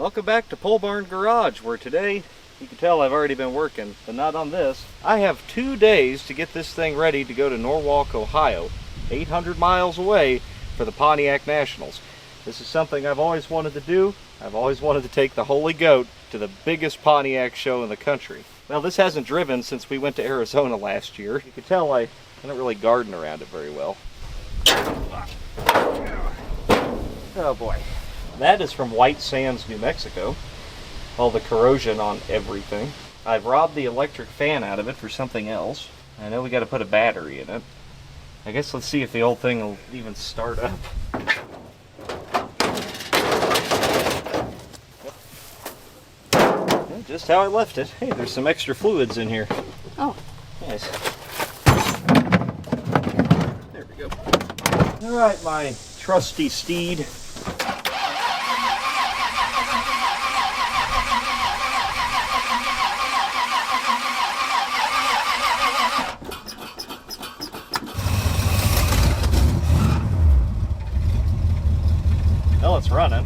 Welcome back to Pole Barn Garage, where today, you can tell I've already been working, but not on this. I have 2 days to get this thing ready to go to Norwalk, Ohio, 800 miles away for the Pontiac Nationals. This is something I've always wanted to do. I've always wanted to take the Holey Goat to the biggest Pontiac show in the country. Well, this hasn't driven since we went to Arizona last year. You can tell I don't really garden around it very well. Oh boy. That is from White Sands, New Mexico. All the corrosion on everything. I've robbed the electric fan out of it for something else. I know we got to put a battery in it. I guess let's see if the old thing will even start up. Just how I left it. Hey, there's some extra fluids in here. Oh. Nice. There we go. Alright, my trusty steed. Well, it's running.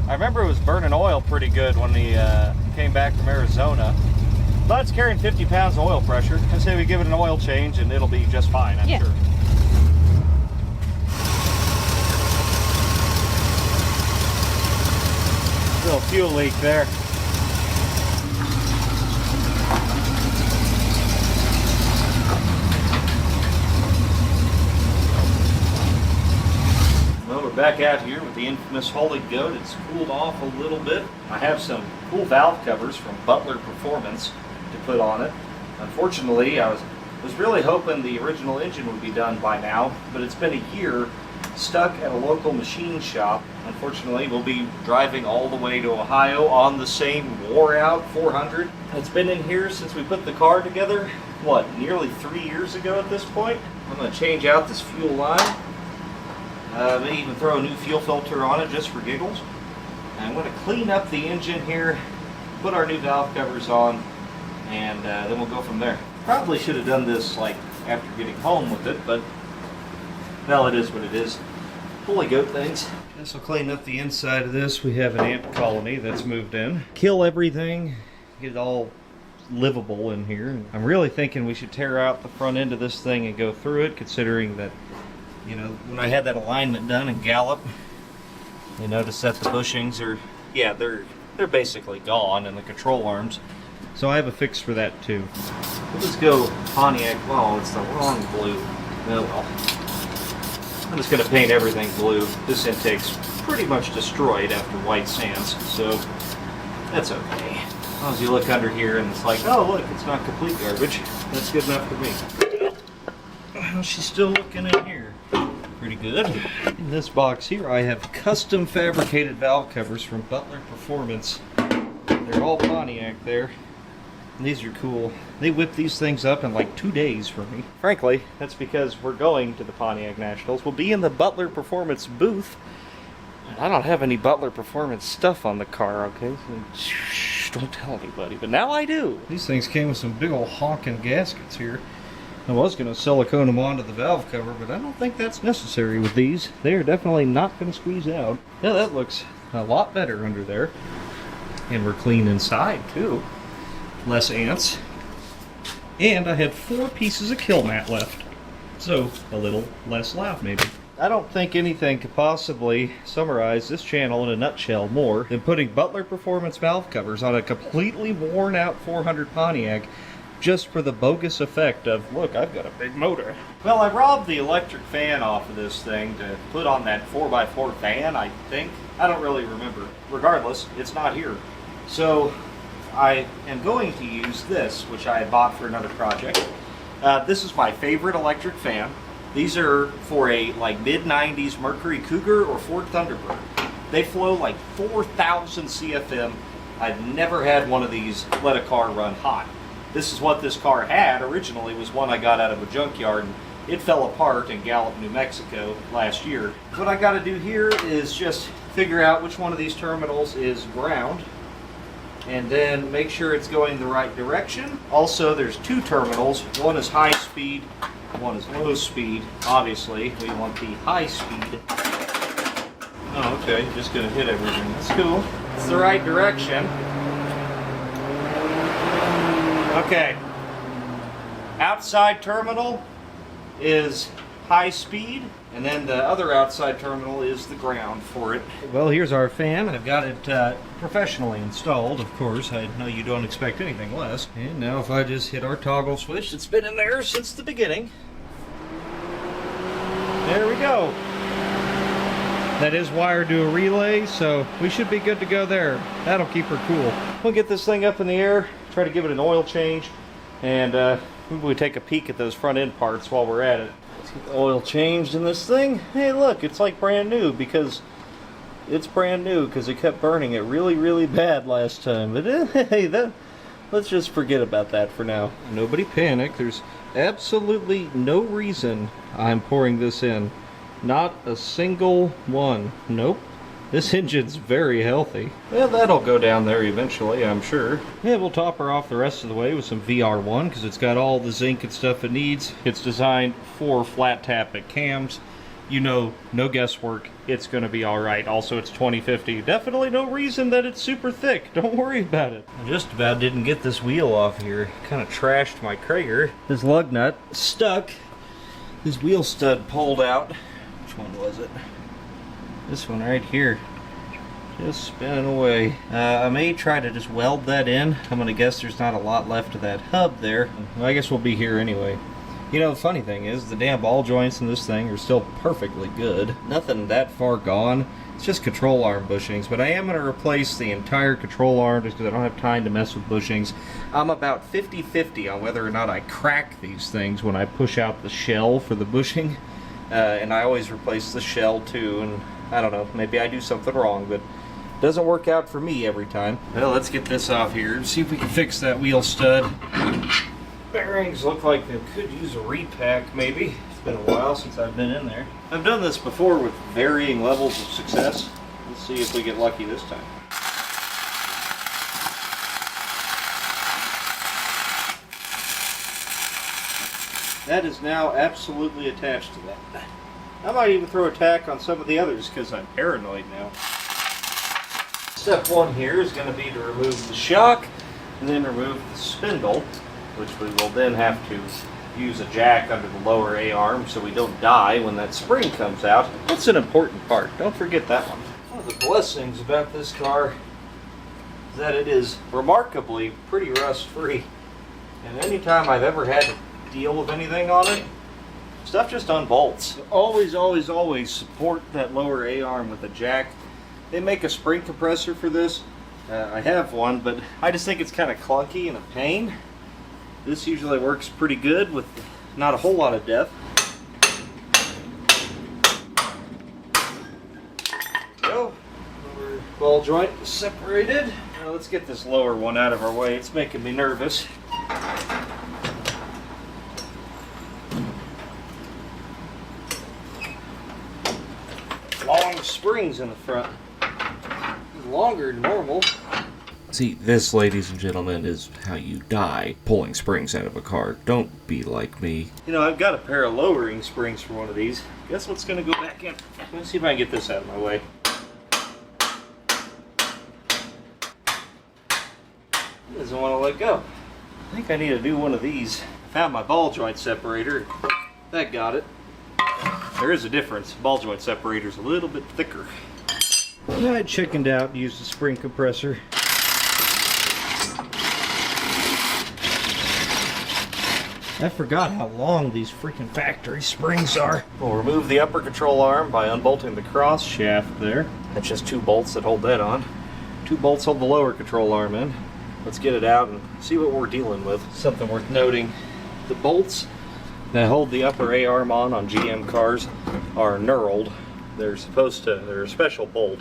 I remember it was burning oil pretty good when we came back from Arizona. But it's carrying 50 pounds of oil pressure. I say we give it an oil change and it'll be just fine, I'm sure. Little fuel leak there. Back out here with the infamous Holey Goat. It's cooled off a little bit. I have some cool valve covers from Butler Performance to put on it. Unfortunately, I was really hoping the original engine would be done by now, but it's been a year stuck at a local machine shop. Unfortunately, we'll be driving all the way to Ohio on the same wore-out 400. It's been in here since we put the car together, what, nearly 3 years ago at this point? I'm going to change out this fuel line. May even throw a new fuel filter on it just for giggles. And I'm going to clean up the engine here, put our new valve covers on, and then we'll go from there. Probably should have done this like after getting home with it, but well, it is what it is. Holey Goat things. This will clean up the inside of this. We have an ant colony that's moved in. Kill everything, get it all livable in here. I'm really thinking we should tear out the front end of this thing and go through it, considering that, you know, when I had that alignment done in Gallup, you notice that the bushings are, yeah, they're basically gone, and the control arms. So I have a fix for that too. Let's go Pontiac. Oh, it's the wrong blue. Oh well. I'm just going to paint everything blue. This intake's pretty much destroyed after White Sands, so that's okay. As long as you look under here and it's like, oh look, it's not complete garbage. That's good enough for me. Well, she's still looking in here. Pretty good. In this box here I have custom fabricated valve covers from Butler Performance. They're all Pontiac there. And these are cool. They whipped these things up in like 2 days for me. Frankly, that's because we're going to the Pontiac Nationals. We'll be in the Butler Performance booth. And I don't have any Butler Performance stuff on the car, okay? So, shh, don't tell anybody. But now I do. These things came with some big old honking gaskets here. I was going to silicone them onto the valve cover, but I don't think that's necessary with these. They are definitely not going to squeeze out. Yeah, that looks a lot better under there. And we're clean inside, too. Less ants. And I had 4 pieces of kill mat left. So, a little less loud, maybe. I don't think anything could possibly summarize this channel in a nutshell more than putting Butler Performance valve covers on a completely worn out 400 Pontiac just for the bogus effect of, look, I've got a big motor. Well, I robbed the electric fan off of this thing to put on that 4x4 fan, I think. I don't really remember. Regardless, it's not here. So I am going to use this, which I bought for another project. This is my favorite electric fan. These are for a like mid-90s Mercury Cougar or Ford Thunderbird. They flow like 4,000 CFM. I've never had one of these let a car run hot. This is what this car had originally, was one I got out of a junkyard, and it fell apart in Gallup, New Mexico last year. What I got to do here is just figure out which one of these terminals is ground, and then make sure it's going the right direction. Also, there's 2 terminals. One is high speed, one is low speed. Obviously, we want the high speed. Oh, okay, just gonna hit everything. That's cool. It's the right direction. Okay. Outside terminal is high speed, and then the other outside terminal is the ground for it. Well, here's our fan. I've got it professionally installed, of course. I know you don't expect anything less. And now if I just hit our toggle switch, it's been in there since the beginning. There we go. That is wired to a relay, so we should be good to go there. That'll keep her cool. We'll get this thing up in the air, try to give it an oil change, and maybe we take a peek at those front end parts while we're at it. Let's get the oil changed in this thing. Hey, look, it's like brand new because it's brand new because it kept burning it really, really bad last time. But hey, let's just forget about that for now. Nobody panic. There's absolutely no reason I'm pouring this in. Not a single one. Nope. This engine's very healthy. Well, that'll go down there eventually, I'm sure. Yeah, we'll top her off the rest of the way with some VR1 because it's got all the zinc and stuff it needs. It's designed for flat tappet cams. You know, no guesswork. It's going to be alright. Also, it's 2050. Definitely no reason that it's super thick. Don't worry about it. I just about didn't get this wheel off here. Kind of trashed my Krager. This lug nut stuck. This wheel stud pulled out. Which one was it? This one right here. Just spinning away. I may try to just weld that in. I'm going to guess there's not a lot left of that hub there. Well, I guess we'll be here anyway. You know, the funny thing is, the damn ball joints in this thing are still perfectly good. Nothing that far gone. It's just control arm bushings, but I am going to replace the entire control arm just because I don't have time to mess with bushings. I'm about 50-50 on whether or not I crack these things when I push out the shell for the bushing. And I always replace the shell too, and I don't know, maybe I do something wrong, but it doesn't work out for me every time. Well, let's get this off here, see if we can fix that wheel stud. Bearings look like they could use a repack, maybe. It's been a while since I've been in there. I've done this before with varying levels of success. Let's see if we get lucky this time. That is now absolutely attached to that. I might even throw a tack on some of the others because I'm paranoid now. Step one here is going to be to remove the shock and then remove the spindle, which we will then have to use a jack under the lower A-arm so we don't die when that spring comes out. That's an important part. Don't forget that one. One of the blessings about this car is that it is remarkably pretty rust-free. And anytime I've ever had to deal with anything on it, stuff just unbolts. Always, always, always support that lower A-arm with a jack. They make a spring compressor for this. I have one, but I just think it's kind of clunky and a pain. This usually works pretty good with not a whole lot of depth. Go. Lower ball joint is separated. Now let's get this lower one out of our way. It's making me nervous. Long springs in the front. Longer than normal. See, this, ladies and gentlemen, is how you die pulling springs out of a car. Don't be like me. You know, I've got a pair of lowering springs for one of these. Guess what's going to go back in? Let's see if I can get this out of my way. It doesn't want to let go. I think I need to do one of these. I found my ball joint separator. That got it. There is a difference. Ball joint separator is a little bit thicker. I chickened out and used a spring compressor. I forgot how long these freaking factory springs are. We'll remove the upper control arm by unbolting the cross shaft there. That's just 2 bolts that hold that on. 2 bolts hold the lower control arm in. Let's get it out and see what we're dealing with. Something worth noting, the bolts that hold the upper A-arm on GM cars are knurled. They're a special bolt,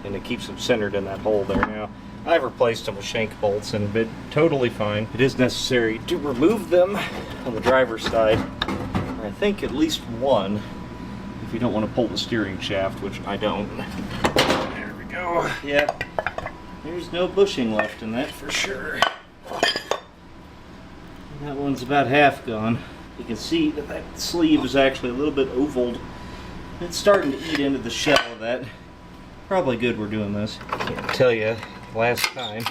and it keeps them centered in that hole there. Now, I've replaced them with shank bolts and been totally fine. It is necessary to remove them on the driver's side. I think at least one, if you don't want to pull the steering shaft, which I don't. There we go. Yeah, there's no bushing left in that for sure. That one's about half gone. You can see that that sleeve is actually a little bit ovaled. It's starting to eat into the shell of that. probably good we're doing this. I can't tell you, last time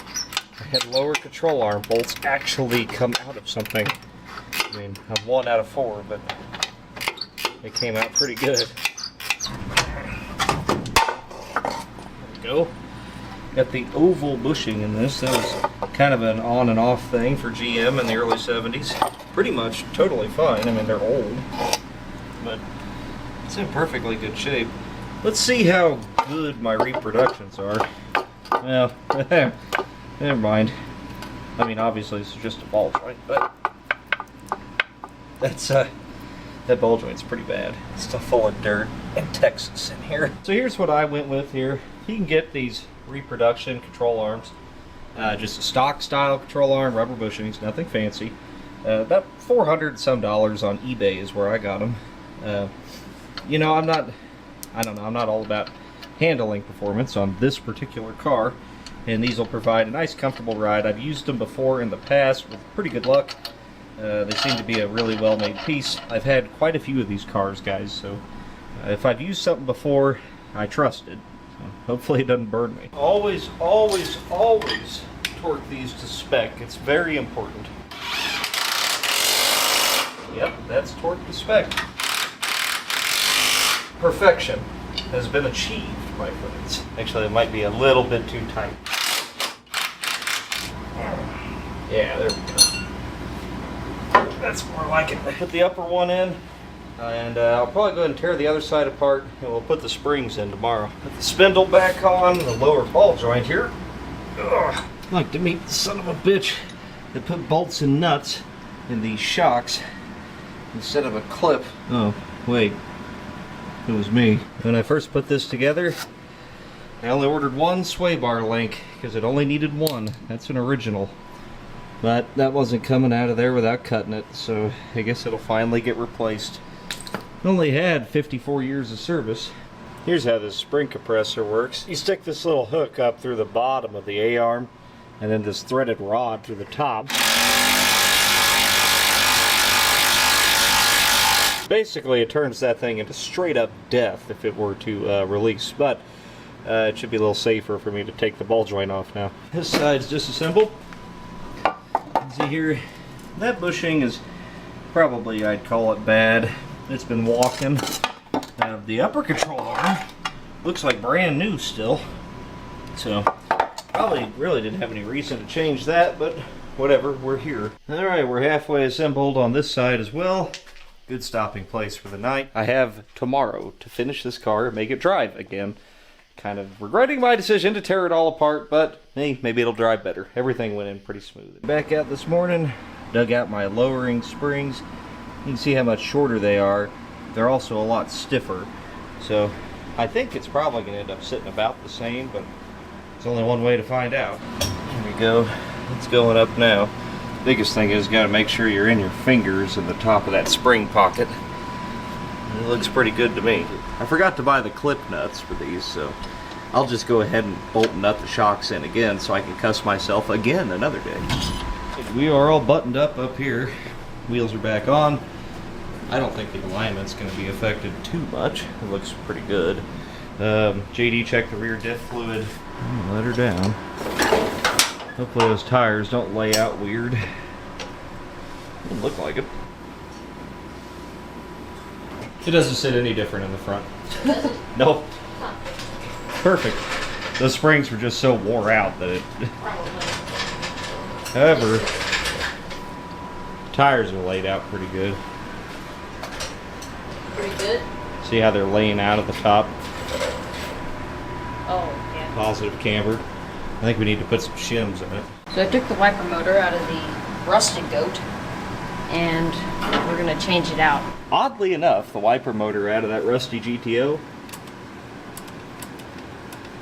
I had lower control arm bolts actually come out of something. I mean, I'm 1 out of 4, but they came out pretty good. There we go. Got the oval bushing in this. That was kind of an on and off thing for GM in the early 70s. Pretty much totally fine. I mean, they're old, but it's in perfectly good shape. Let's see how good my reproductions are. Well, never mind. I mean, obviously this is just a ball joint, but that's that ball joint's pretty bad. It's still full of dirt and Texas in here. So here's what I went with here. You can get these reproduction control arms, just a stock style control arm, rubber bushings, nothing fancy. About $400 some on eBay is where I got them. You know, I'm not all about handling performance on this particular car, and these will provide a nice comfortable ride. I've used them before in the past with pretty good luck. They seem to be a really well-made piece. I've had quite a few of these cars, guys, so if I've used something before, I trust it. So hopefully it doesn't burn me. Always, always, always torque these to spec. It's very important. Yep, that's torque to spec. Perfection has been achieved, my friends. Actually, it might be a little bit too tight. Yeah, there we go. That's more like it. I'll put the upper one in, and I'll probably go ahead and tear the other side apart, and we'll put the springs in tomorrow. Put the spindle back on the lower ball joint here. Ugh. I'd like to meet the son of a bitch that put bolts and nuts in these shocks instead of a clip. Oh, wait. It was me. When I first put this together, I only ordered one sway bar link because it only needed one. That's an original. But that wasn't coming out of there without cutting it, so I guess it'll finally get replaced. It only had 54 years of service. Here's how this spring compressor works. You stick this little hook up through the bottom of the A-arm, and then this threaded rod through the top. Basically, it turns that thing into straight up death if it were to release, but it should be a little safer for me to take the ball joint off now. This side's disassembled. You can see here, that bushing is probably, I'd call it bad. It's been walking. The upper control arm looks like brand new still, so probably really didn't have any reason to change that, but whatever, we're here. Alright, we're halfway assembled on this side as well. Good stopping place for the night. I have tomorrow to finish this car and make it drive again. Kind of regretting my decision to tear it all apart, but hey, maybe it'll drive better. Everything went in pretty smooth. Back out this morning, dug out my lowering springs. You can see how much shorter they are. They're also a lot stiffer. So I think it's probably going to end up sitting about the same, but there's only one way to find out. Here we go. It's going up now. Biggest thing is got to make sure you're in your fingers in the top of that spring pocket. It looks pretty good to me. I forgot to buy the clip nuts for these, so I'll just go ahead and bolt and nut the shocks in again so I can cuss myself again another day. We are all buttoned up here. Wheels are back on. I don't think the alignment's going to be affected too much. It looks pretty good. JD checked the rear diff fluid. Let her down. Hopefully those tires don't lay out weird. Doesn't look like it. It doesn't sit any different in the front. Nope. Huh. Perfect. Those springs were just so wore out that it... However, tires are laid out pretty good. Pretty good? See how they're laying out at the top? Oh, yeah. Positive camber. I think we need to put some shims in it. So I took the wiper motor out of the Rusty Goat, and we're going to change it out. Oddly enough, the wiper motor out of that Rusty GTO,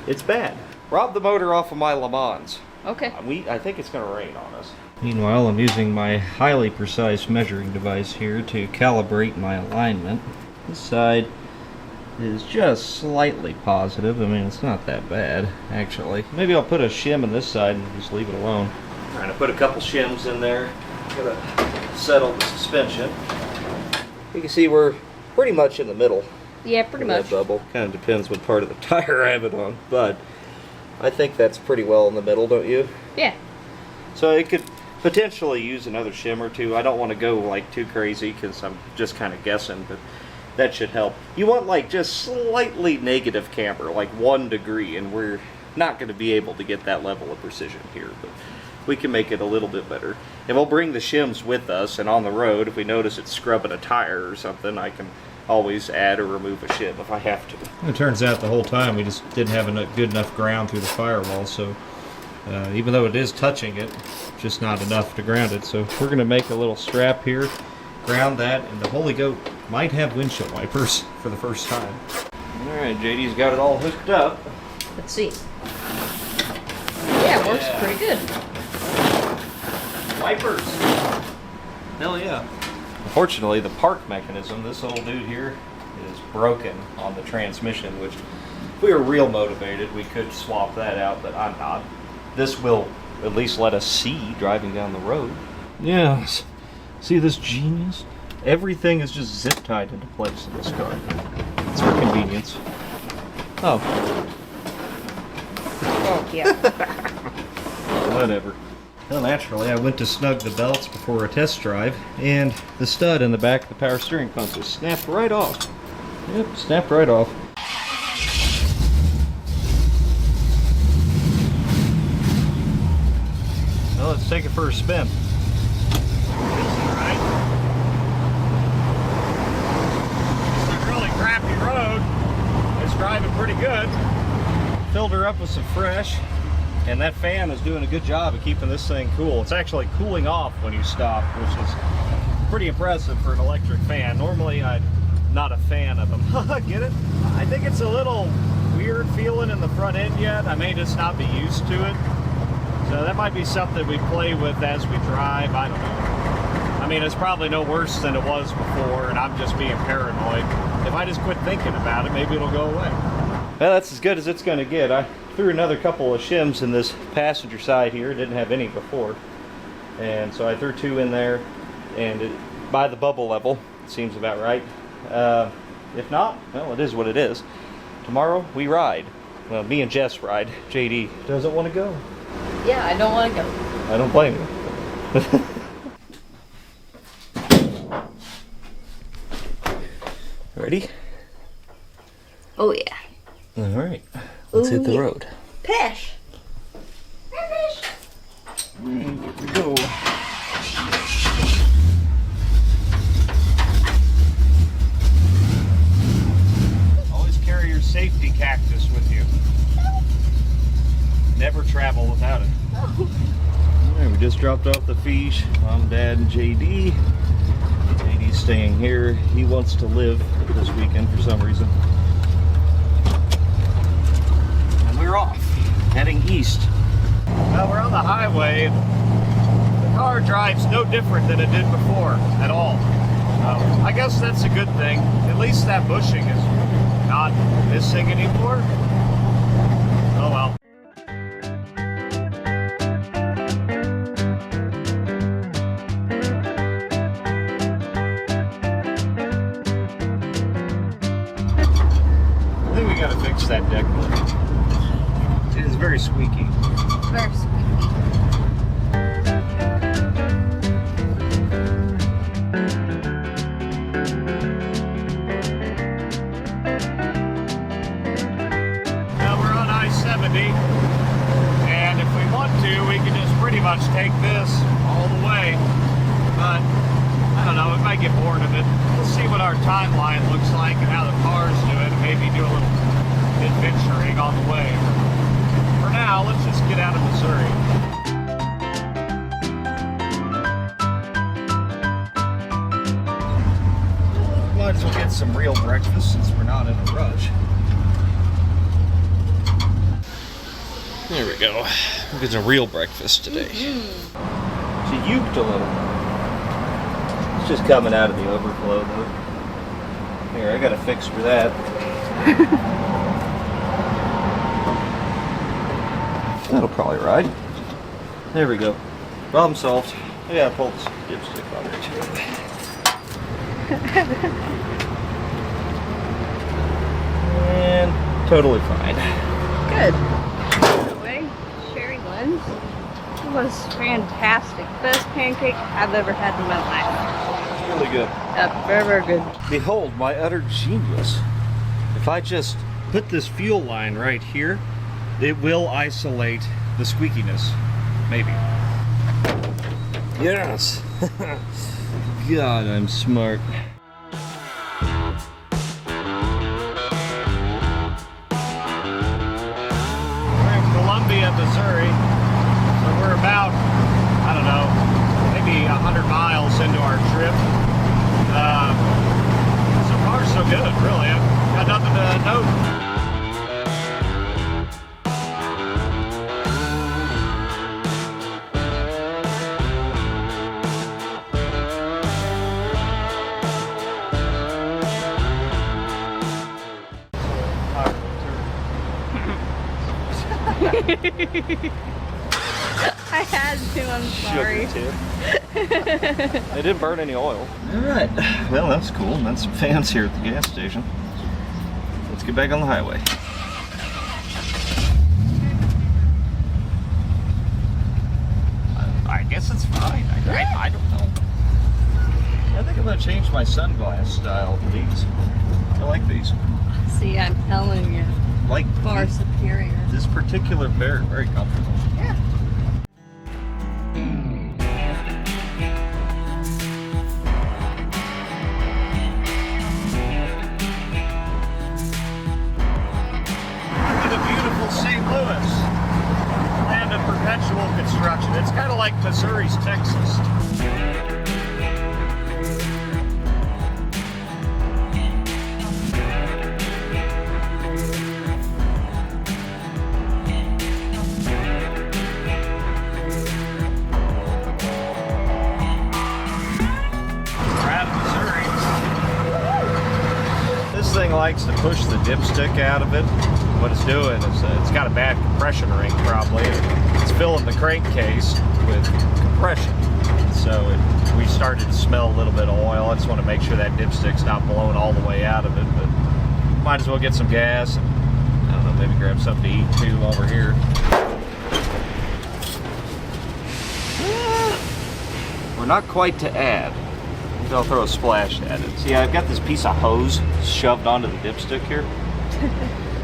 it's bad. Robbed the motor off of my Le Mans. Okay. I think it's going to rain on us. Meanwhile, I'm using my highly precise measuring device here to calibrate my alignment. This side is just slightly positive. I mean, it's not that bad, actually. Maybe I'll put a shim on this side and just leave it alone. Trying to put a couple shims in there. Gotta settle the suspension. You can see we're pretty much in the middle. Yeah, pretty that much. bubble. Kind of depends what part of the tire I have it on, but I think that's pretty well in the middle, don't you? Yeah. So it could potentially use another shim or two. I don't want to go like too crazy because I'm just kind of guessing, but that should help. You want like just slightly negative camber, like 1 degree, and we're not going to be able to get that level of precision here, but we can make it a little bit better. And we'll bring the shims with us, and on the road, if we notice it's scrubbing a tire or something, I can always add or remove a shim if I have to. It turns out the whole time we just didn't have good enough ground through the firewall, so even though it is touching it, just not enough to ground it. So we're going to make a little strap here, ground that, and the Holey Goat might have windshield wipers for the first time. Alright, JD's got it all hooked up. Let's see. Yeah, it works pretty good. Wipers! Hell yeah. Unfortunately, the park mechanism, this old dude here, is broken on the transmission, which if we were real motivated, we could swap that out, but I'm not. This will at least let us see driving down the road. Yes. See this genius? Everything is just zip tied into place in this car. It's for convenience. Oh. Oh, yeah. Whatever. Well, naturally, I went to snug the belts before a test drive, and the stud in the back of the power steering console snapped right off. Yep, snapped right off. Well, let's take it for a spin. Driving pretty good. Filled her up with some fresh, and that fan is doing a good job of keeping this thing cool. It's actually cooling off when you stop, which is pretty impressive for an electric fan. Normally I'm not a fan of them. Get it? I think it's a little weird feeling in the front end yet. I may just not be used to it. So that might be something we play with as we drive. I don't know. I mean, it's probably no worse than it was before, and I'm just being paranoid. If I just quit thinking about it, maybe it'll go away. Well, that's as good as it's going to get. I threw another couple of shims in this passenger side here. Didn't have any before. And so I threw 2 in there, and by the bubble level, it seems about right. If not, well, it is what it is. Tomorrow, we ride. Well, me and Jess ride. JD doesn't want to go. Yeah, I don't want to go. I don't blame you. Ready? Oh, yeah. All right. Let's hit the road. Pesh. And here we go. Always carry your safety cactus with you. Never travel without it. All right, we just dropped off the fish. Mom, Dad, and JD. JD's staying here. He wants to live this weekend for some reason. And we're off, heading east. Well, we're on the highway. The car drives no different than it did before at all. I guess that's a good thing. At least that bushing is not missing anymore. Oh well. I think we gotta fix that deck lid. It is very squeaky. Very squeaky. Now we're on I-70, and if we want to, we can just pretty much take this all the way. But I don't know, we might get bored of it. We'll see what our timeline looks like and how the cars do it, and maybe do a little adventuring on the way. For now, let's just get out of Missouri. Might as well get some real breakfast since we're not in a rush. There we go. We'll get some real breakfast today. She uked a little. It's just coming out of the overflow though. Here, I got a fix for that. That'll probably ride. There we go. Problem solved. I gotta pull this dipstick on there too. and totally fine. Good. By the way, Sherry Lynn's was fantastic. Best pancake I've ever had in my life. It's really good. Very, very good. Behold my utter genius. If I just put this fuel line right here, it will isolate the squeakiness. Maybe. Yes. God, I'm smart. We're in Columbia, Missouri. So we're about, I don't know, maybe 100 miles into our trip. So far, so good, really. I've got nothing to note. I had to, I'm sorry. It didn't burn any oil. Alright, well that's cool. And that's some fans here at the gas station. Let's get back on the highway. I guess it's fine. I don't know. I think I'm going to change my sunglass style to these. I like these. See, I'm telling you. Like Far these. superior. This particular pair, very comfortable. Yeah. Look at the beautiful St. Louis, land of perpetual construction. It's kind of like Missouri's Texas. Likes to push the dipstick out of it. What it's doing is it's got a bad compression ring probably. It's filling the crankcase with compression. So we started to smell a little bit of oil. I just want to make sure that dipstick's not blowing all the way out of it, but might as well get some gas and I don't know, maybe grab something to eat too while we're here. We're not quite to add. I'll throw a splash at it. See, I've got this piece of hose shoved onto the dipstick here.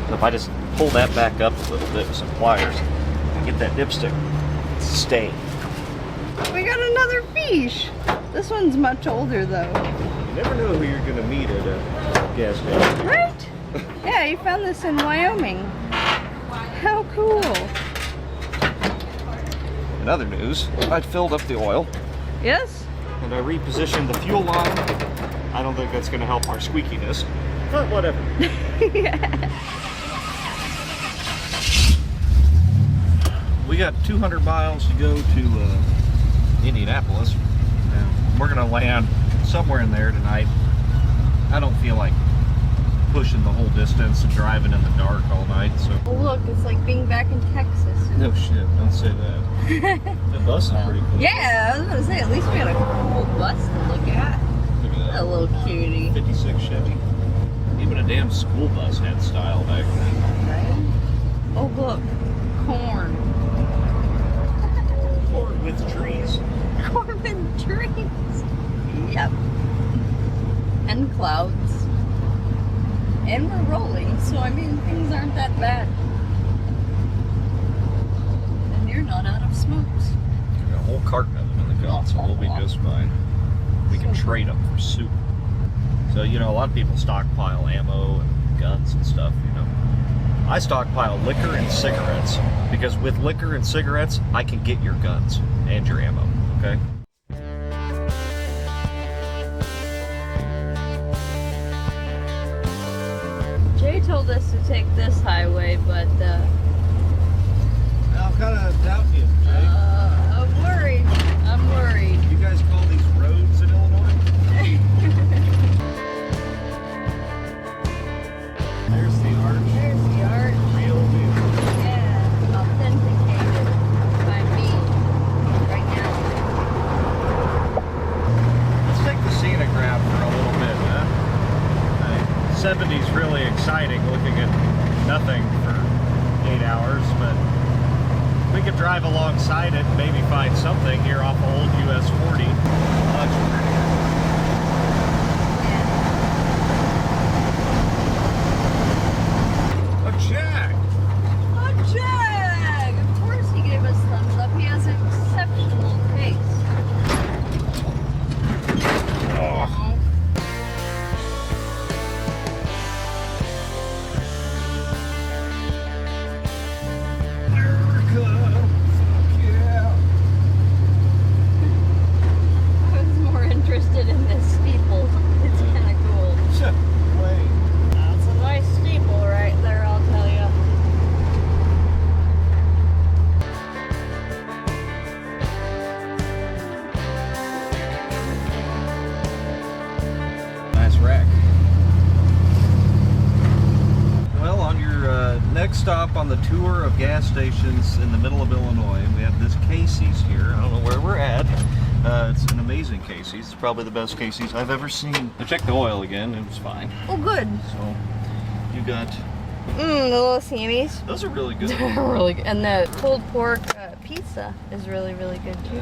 So if I just pull that back up a little bit with some pliers, I get that dipstick stained. We got another fish. This one's much older though. You never know who you're going to meet at a gas station. Right? Yeah, you found this in Wyoming. How cool. In other news, I filled up the oil. Yes? And I repositioned the fuel line. I don't think that's going to help our squeakiness, but whatever. We got 200 miles to go to Indianapolis, and we're going to land somewhere in there tonight. I don't feel like pushing the whole distance and driving in the dark all night, so. Oh, look, it's like being back in Texas. No shit, don't say that. The bus is pretty cool. Yeah, I was gonna say, at least we got a cool bus to look at. Look at that. A little cutie. 56 Chevy. Even a damn school bus had style back then. Right? Oh, look. Corn. Corn with trees. Corn and trees. Yep. And clouds. And we're rolling, so I mean, things aren't that bad. And you're not out of smokes. We got a whole carton of them in the gun, so we'll be just fine. We can trade them for soup. So, you know, a lot of people stockpile ammo and guns and stuff, you know. I stockpile liquor and cigarettes, because with liquor and cigarettes, I can get your guns and your ammo, okay? Jay told us to take this highway, but I'm kind of doubting you, Jay. I'm worried. I'm worried. You guys call these roads in Illinois? There's the arch. There's the arch. Real deal. Yeah, authenticated by me right now. Let's take the scenograph for a little bit, huh? 70's really exciting looking at nothing for 8 hours, but we could drive alongside it and maybe find something here off of old US 40. A Jag! A Jag! Of course he gave us thumbs up. He has exceptional taste. Oh. I was more interested in this steeple. It's kind of cool. That's a nice steeple right there, I'll tell you. Nice rack. Well, on your next stop on the tour of gas stations in the middle of Illinois, we have this Casey's here. I don't know where we're at. It's an amazing Casey's. It's probably the best Casey's I've ever seen. I checked the oil again. It was fine. Oh, good. So you got The little Sammys. those are really good. They're really good. And the pulled pork pizza is really, really good too.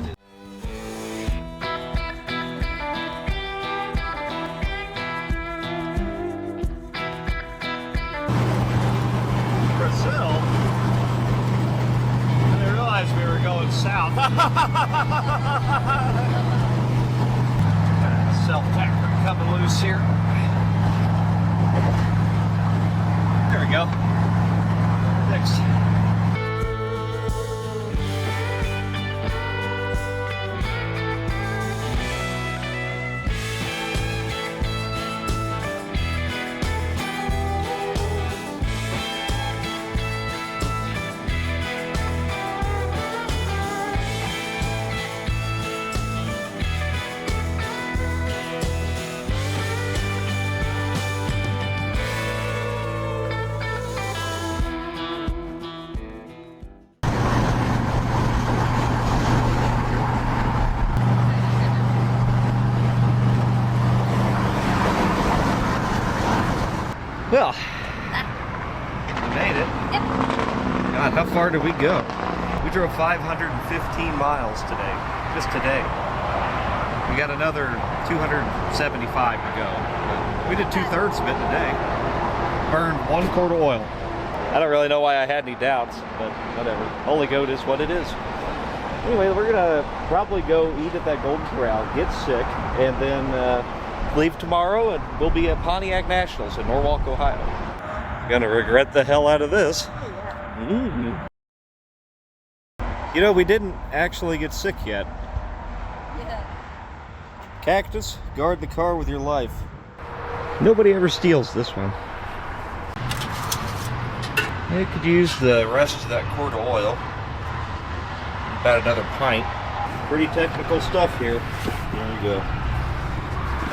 Brazil. I didn't realize we were going south. Self-tacker coming loose here. There we go. Next. Well, we made it. Yep. God, how far did we go? We drove 515 miles today, just today. We got another 275 to go. But we did 2/3 of it today. Burned 1 quart of oil. I don't really know why I had any doubts, but whatever. Holey Goat is what it is. Anyway, we're gonna probably go eat at that Golden Corral, get sick, and then leave tomorrow, and we'll be at Pontiac Nationals in Norwalk, Ohio. Gonna regret the hell out of this. You know, we didn't actually get sick yet. Yeah. Cactus, guard the car with your life. Nobody ever steals this one. You could use the rest of that quart of oil. About another pint. Pretty technical stuff here. There we go.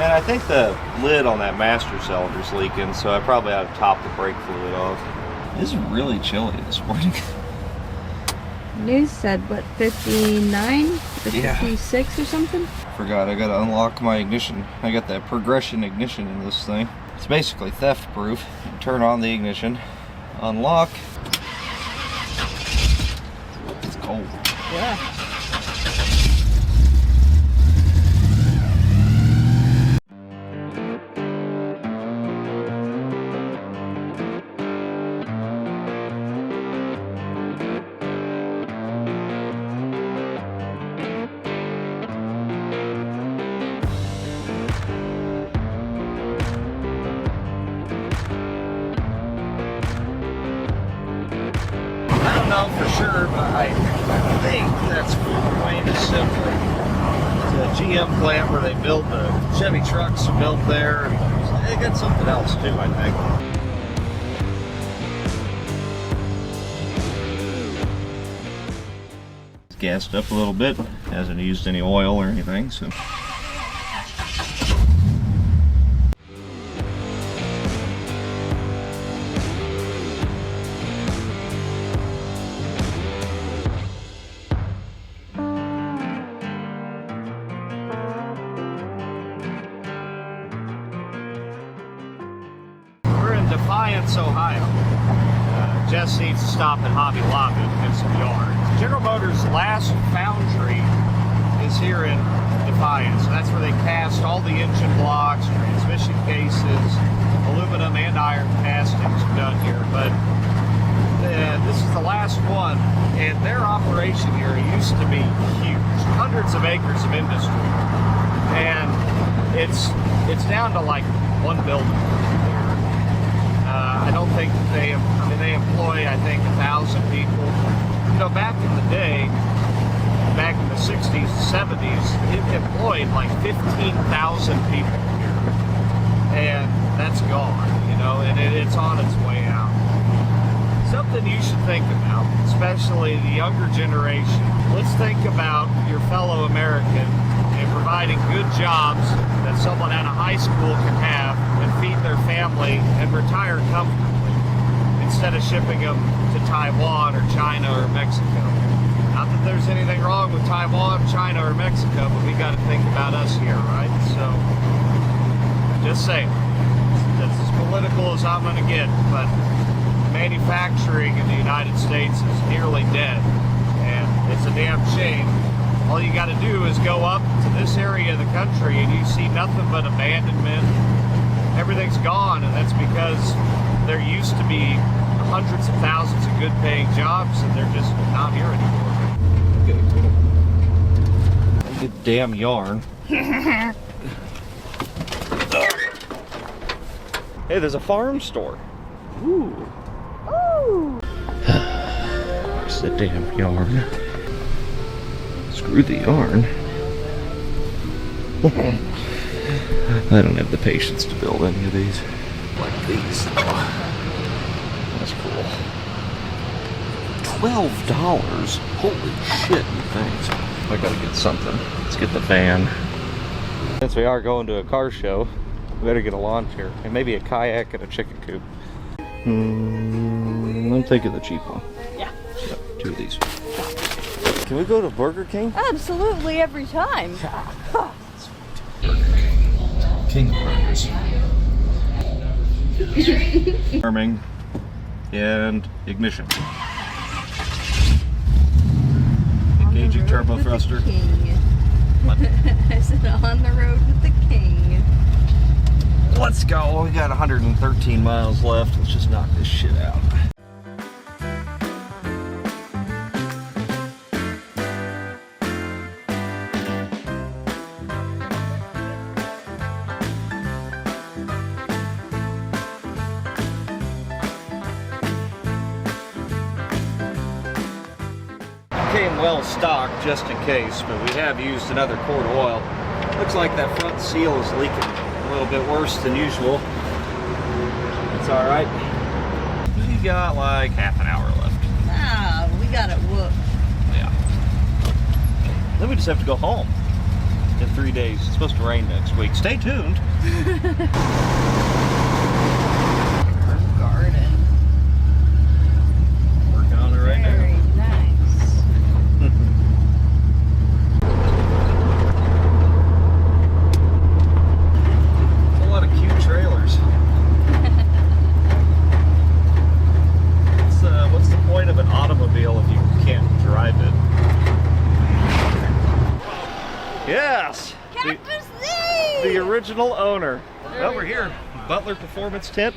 And I think the lid on that master cylinder is leaking, so I probably ought to top the brake fluid off. This is really chilly this morning. News said, what, 59 or Yeah. 56 or something? Forgot, I gotta unlock my ignition. I got that progression ignition in this thing. It's basically theft proof. Turn on the ignition, unlock. It's cold. Yeah. I don't know for sure, but I think that's plain and simple. It's a GM plant where they build the Chevy trucks built there. They got something else too, I think. It's gassed up a little bit. Hasn't used any oil or anything, so. Ohio. just needs to stop at Hobby Lobby and get some yarn. General Motors' last foundry is here in Defiance. That's where they cast all the engine blocks, transmission cases, aluminum and iron castings are done here. But this is the last one, and their operation here used to be huge, hundreds of acres of industry, and it's down to like one building here. I don't think they employ, I think, 1,000 people. You know, back in the day, back in the 60s and 70s, it employed like 15,000 people here, and that's gone, you know, and it's on its way out. Something you should think about, especially the younger generation. Let's think about your fellow American and providing good jobs that someone out of high school can have and feed their family and retire comfortably, instead of shipping them to Taiwan or China or Mexico. Not that there's anything wrong with Taiwan, China, or Mexico, but we got to think about us here, right? So, just saying. That's as political as I'm going to get, but manufacturing in the United States is nearly dead, and it's a damn shame. All you got to do is go up to this area of the country and you see nothing but abandonment. Everything's gone, and that's because there used to be hundreds of thousands of good paying jobs, and they're just not here anymore. Good damn yarn. Hey, there's a farm store. Ooh. Ooh. There's the damn yarn. Screw the yarn. I don't have the patience to build any of these. Like these. That's cool. $12. Holy shit, thanks. I gotta get something. Let's get the van. Since we are going to a car show, we better get a lawn chair and maybe a kayak and a chicken coop. I'm thinking the cheap one. Yeah. Yep, 2 of these. Can we go to Burger King? Absolutely, every time. King Burgers. Arming and ignition. Engaging turbo thruster. I said on the road with the king. Let's go. We got 113 miles left. Let's just knock this shit out. Came well stocked just in case, but we have used another quart of oil. Looks like that front seal is leaking a little bit worse than usual. It's all right. We got like half an hour left. Ah, we got it whooped. Yeah. Then we just have to go home in 3 days. It's supposed to rain next week. Stay tuned. Garden. Working on it right now. Very nice. A lot of cute trailers. What's the point of an automobile if you can't drive it? Yes! The original owner. Well, we're here. Butler Performance tent.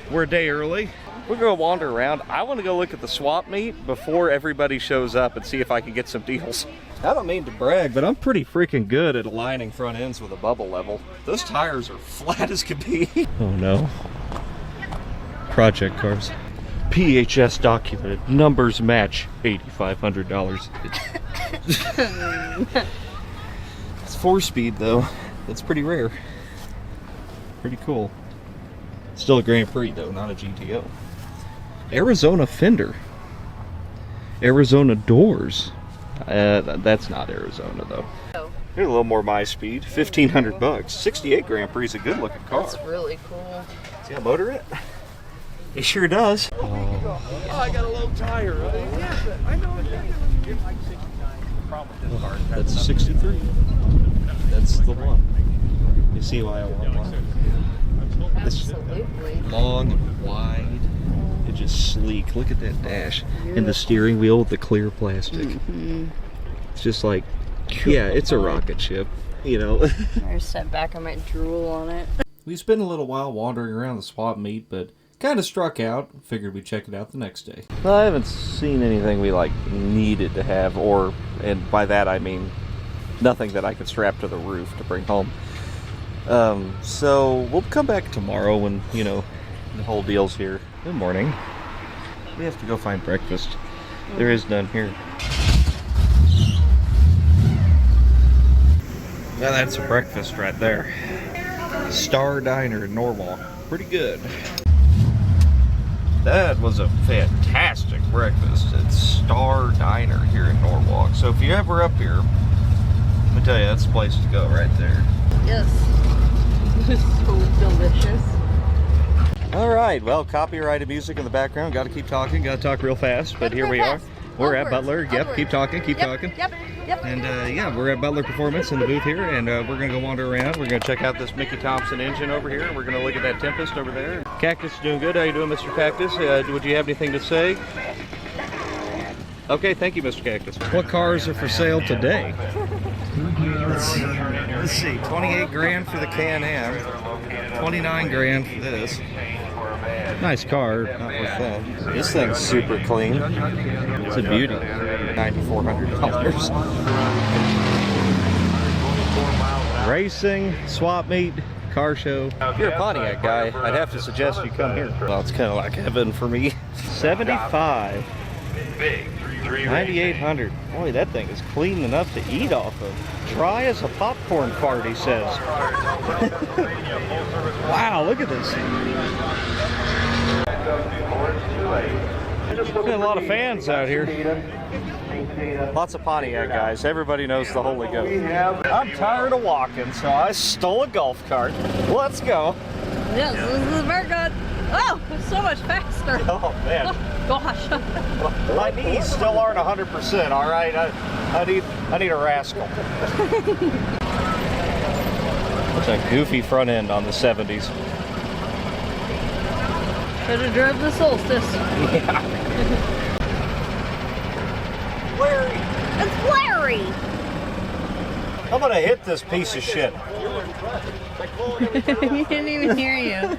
We're a day early. We're gonna wander around. I want to go look at the swap meet before everybody shows up and see if I can get some deals. I don't mean to brag, but I'm pretty freaking good at aligning front ends with a bubble level. Those tires are flat as can be. Oh no. Project cars. PHS documented. Numbers match. $8,500. It's 4-speed though. That's pretty rare. Pretty cool. Still a Grand Prix though, not a GTO. Arizona fender. Arizona doors. That's not Arizona though. Here's a little more my speed. $1,500. 68 Grand Prix is a good looking car. That's really cool. See how motor it? It sure does. Oh, I got a low tire. Yeah, I know. That's 63. That's the one. You see why I want one. This Absolutely. long, wide. It's just sleek. Look at that dash. And the steering wheel with the clear plastic. It's just like, yeah, it's a rocket ship, you know. I step back, I might drool on it. We spent a little while wandering around the swap meet, but kind of struck out. Figured we'd check it out the next day. Well, I haven't seen anything we like needed to have, and by that I mean nothing that I could strap to the roof to bring home. So we'll come back tomorrow when, you know, the whole deal's here. Good morning. We have to go find breakfast. There is none here. Now that's a breakfast right there. Star Diner in Norwalk. Pretty good. That was a fantastic breakfast at Star Diner here in Norwalk. So if you're ever up here, let me tell you, that's the place to go right there. Yes. It's so delicious. Alright, well, copyrighted music in the background. Got to keep talking, got to talk real fast, but here we are. We're at Butler. Yep, keep talking, keep talking. Yep. And yeah, we're at Butler Performance in the booth here, and we're going to go wander around. We're going to check out this Mickey Thompson engine over here. We're going to look at that Tempest over there. Cactus is doing good. How you doing, Mr. Cactus? Would you have anything to say? Okay, thank you, Mr. Cactus. What cars are for sale today? Let's see, 28 grand for the Can-Am, 29 grand for this. Nice car, not worth that. This thing's super clean. It's a beauty. $9,400. Racing, swap meet, car show. If you're a Pontiac guy, I'd have to suggest you come here. Well, it's kind of like heaven for me. 75. 9,800. Boy, that thing is clean enough to eat off of. Dry as a popcorn fart, he says. Wow, look at this. Got a lot of fans out here. Lots of Pontiac guys. Everybody knows the Holey Goat. I'm tired of walking, so I stole a golf cart. Let's go. Yes, this is very good. Oh, it's so much faster. Oh, man. Oh, gosh. My knees still aren't 100%, all right? I need a rascal. It's a goofy front end on the 70s. Should have drove the Solstice. Yeah. Larry! It's Larry! I'm gonna hit this piece of shit. He didn't even hear you.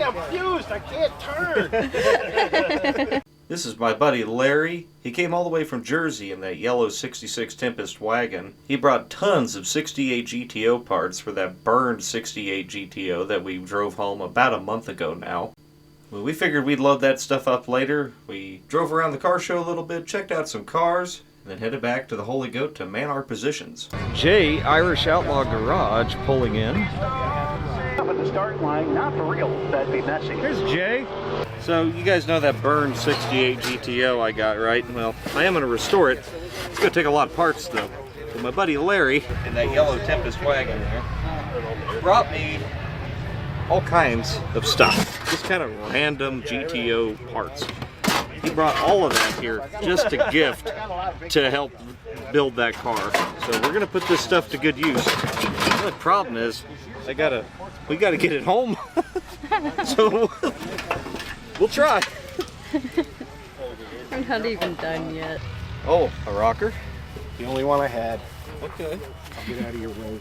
I'm fused. I can't turn. This is my buddy Larry. He came all the way from Jersey in that yellow 66 Tempest wagon. He brought tons of 68 GTO parts for that burned 68 GTO that we drove home about a month ago now. Well, we figured we'd load that stuff up later. We drove around the car show a little bit, checked out some cars, and then headed back to the Holey Goat to man our positions. Jay, Irish Outlaw Garage, pulling in. Up at the start line, not for real, that'd be messy. Here's Jay. So you guys know that burned 68 GTO I got, right? Well, I am going to restore it. It's going to take a lot of parts though. So my buddy Larry, in that yellow Tempest wagon there, brought me all kinds of stuff. Just kind of random GTO parts. He brought all of that here just to gift to help build that car. So we're going to put this stuff to good use. The only problem is we got to get it home. So we'll try. I'm not even done yet. Oh, a rocker? The only one I had. Okay. I'll get out of your way.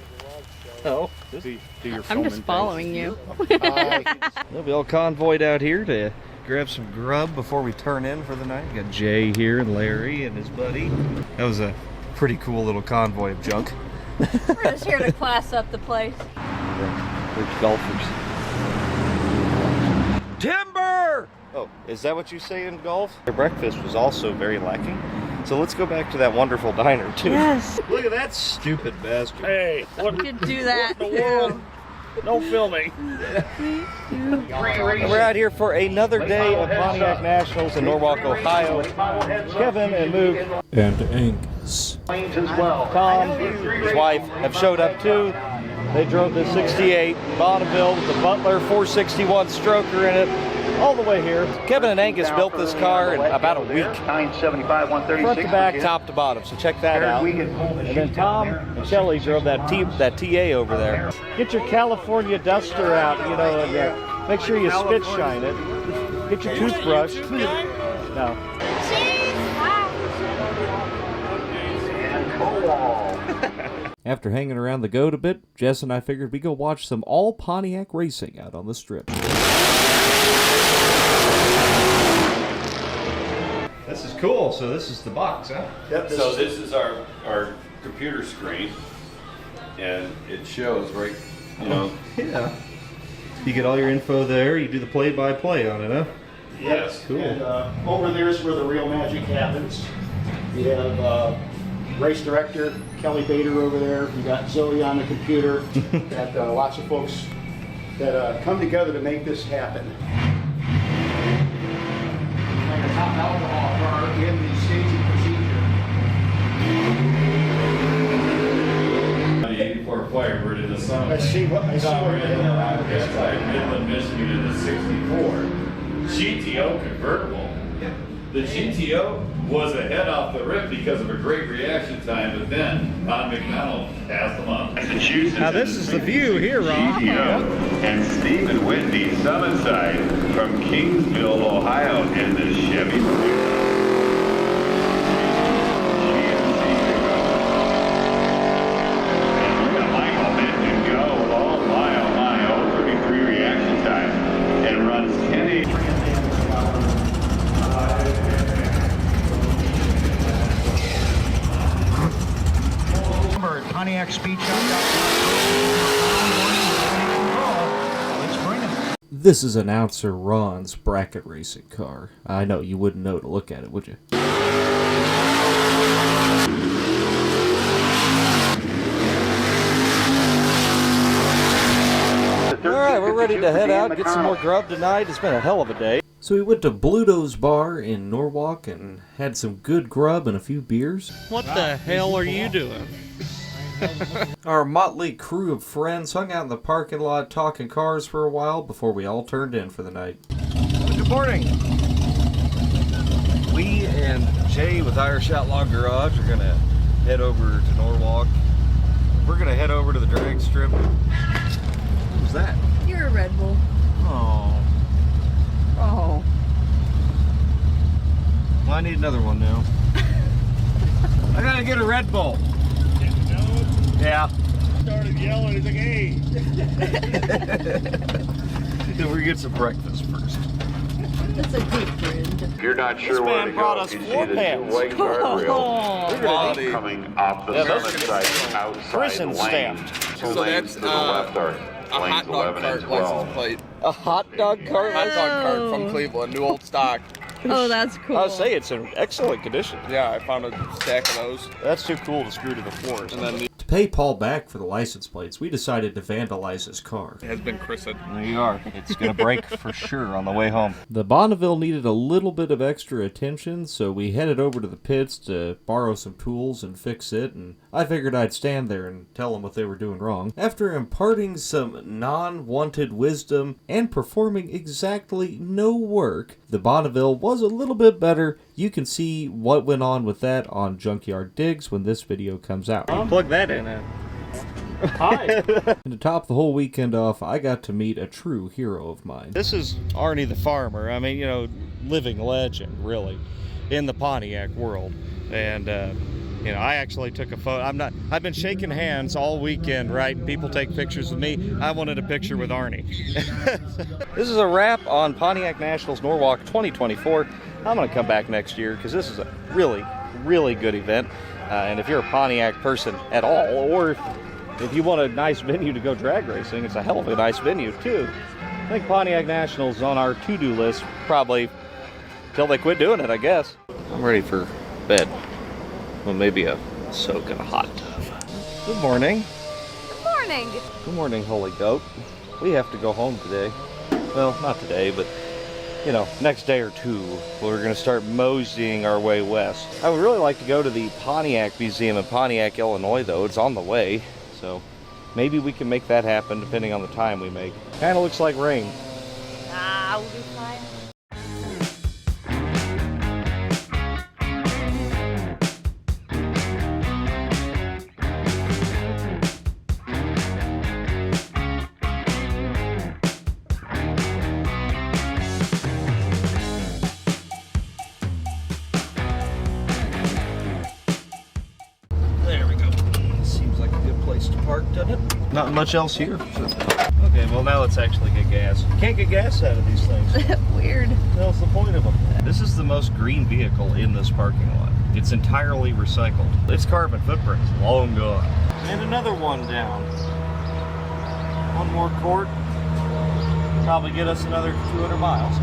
Oh, Do your I'm filming just following you. they'll be all convoyed out here to grab some grub before we turn in for the night. We got Jay here and Larry and his buddy. That was a pretty cool little convoy of junk. We're just here to class up the place. There's golfers. Timber! Oh, is that what you say in golf? Their breakfast was also very lacking. So let's go back to that wonderful diner too. Yes. Look at that stupid bastard. Hey, what You could do that. in the world? No filming. We're out here for another day of Pontiac Nationals in Norwalk, Ohio. Kevin and Moog and Angus. Tom, his wife, have showed up too. They drove the 68 Bonneville with the Butler 461 stroker in it all the way here. Kevin and Angus built this car in about a week. 975, 136. Front to back, top to bottom, so check that out. And then Tom and Shelly drove that TA over there. Get your California Duster out, you know, and Make sure you spit shine it. Get your toothbrush. No. After hanging around the goat a bit, Jess and I figured we'd go watch some all Pontiac racing out on the strip. This is cool. So this is the box, huh? Yep. So this is our computer screen, and it shows right, you know. Yeah. You get all your info there. You do the play-by-play on it, huh? Yes. Cool. And over there is where the real magic happens. You have race director Kelly Bader over there. You got Zoe on the computer. Got lots of folks that come together to make this happen. Like a top alcohol bar in the staging procedure. 84 Firebird in the summer. I see what I saw. Outside Midland, Michigan in the 64 GTO convertible. The GTO was ahead off the rip because of a great reaction time, but then Ron McDonald passed them up. Now this is the view here, Ron. GTO and Stephen Whitney, Summonside from Kingsville, Ohio, in the Chevy. Pontiac Speed Shop. Let's bring him. This is announcer Ron's bracket racing car. I know, you wouldn't know to look at it, would you? Alright, we're ready to head out, get some more grub tonight. It's been a hell of a day. So we went to Bluto's Bar in Norwalk and had some good grub and a few beers. What the hell are you doing? Our motley crew of friends hung out in the parking lot talking cars for a while before we all turned in for the night. Good morning. We and Jay with Irish Outlaw Garage are gonna head over to Norwalk. We're gonna head over to the drag strip. What was that? You're a Red Bull. Oh. Oh. Well, I need another one now. I gotta get a Red Bull. Yeah. Started yelling, he's like, hey. Then we get some breakfast first. That's a good friend. If you're not sure where to brought go, us you see floor the pans. two white guardrails Quality. coming off the Yeah, those summit are side outside prison lane. stamped. Two So lanes that's to the left are a lanes hot dog 11 and cart 12. license plate. A hot dog cart? Hot dog cart from Cleveland, new old stock. Oh, that's cool. I would say it's in excellent condition. Yeah, I found a stack of those. That's too cool to screw to the floor. And then To pay Paul back for the license plates, we decided to vandalize his car. it has been christened. There you are. It's gonna break for sure on the way home. The Bonneville needed a little bit of extra attention, so we headed over to the pits to borrow some tools and fix it, and I figured I'd stand there and tell them what they were doing wrong. After imparting some non-wanted wisdom and performing exactly no work, the Bonneville was a little bit better. You can see what went on with that on Junkyard Digs when this video comes out. Plug that in. And to top the whole weekend off, I got to meet a true hero of mine. This is Arnie the farmer. I mean, you know, living legend, really, in the Pontiac world. And, you know, I actually took a photo. I've been shaking hands all weekend, right? And people take pictures with me. I wanted a picture with Arnie. This is a wrap on Pontiac Nationals Norwalk 2024. I'm going to come back next year because this is a really, really good event. And if you're a Pontiac person at all, or if you want a nice venue to go drag racing, it's a hell of a nice venue too. I think Pontiac Nationals is on our to-do list probably till they quit doing it, I guess. I'm ready for bed. Well, maybe a soak in a hot tub. Good morning. Good morning. Good morning, Holey Goat. We have to go home today. Well, not today, but, you know, next day or two, we're going to start moseying our way west. I would really like to go to the Pontiac Museum in Pontiac, Illinois, though. It's on the way, so maybe we can make that happen depending on the time we make. Kind of looks like rain. Ah, we'll be fine. doesn't it? Not much else here. So. Okay, well now let's actually get gas. Can't get gas out of these things. Weird. What's the point of them? This is the most green vehicle in this parking lot. It's entirely recycled. Its carbon footprint is long gone. And another one down. One more quart. Probably get us another 200 miles.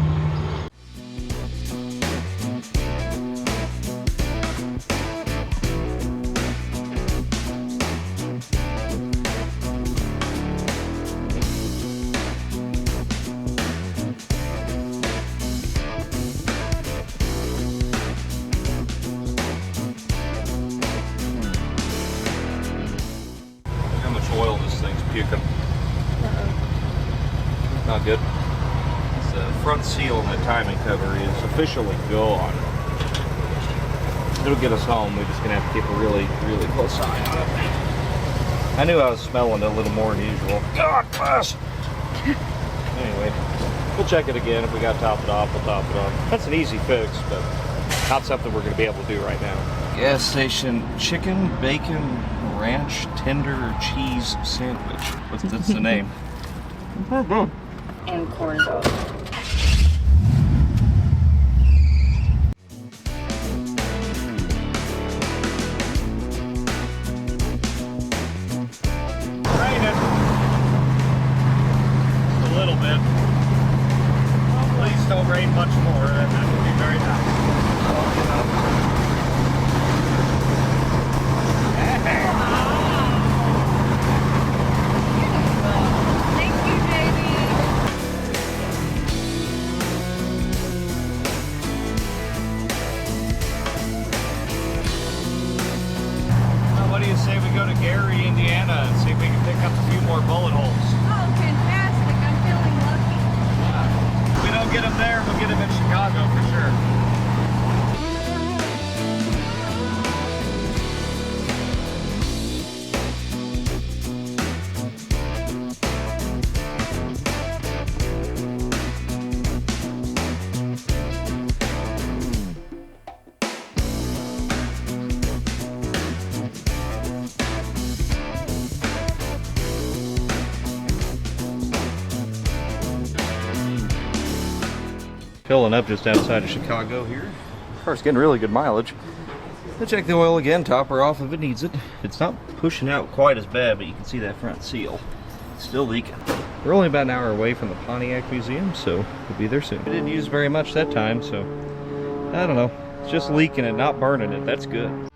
How much oil this thing's puking. Not good. The front seal and the timing cover is officially gone. It'll get us home. We're just gonna have to keep a really, really close eye on it. I knew I was smelling it a little more than usual. God bless. Anyway, we'll check it again. If we got to top it off, we'll top it off. That's an easy fix, but not something we're gonna be able to do right now. Gas station chicken, bacon, ranch, tender cheese sandwich. What's the name? And corn dog. Raining. Just a little bit. Well, please don't rain much more. That would be very nice. Thank you, JB. What do you say we go to Gary, Indiana, and see if we can pick up a few more bullet holes? Oh, fantastic. I'm feeling lucky. If we don't get them there, we'll get them in Chicago for sure. Filling up just outside of Chicago here. Car's getting really good mileage. I'll check the oil again, top her off if it needs it. It's not pushing out quite as bad, but you can see that front seal. It's still leaking. We're only about an hour away from the Pontiac Museum, so we'll be there soon. We didn't use very much that time, so I don't know. It's just leaking it, not burning it. That's good.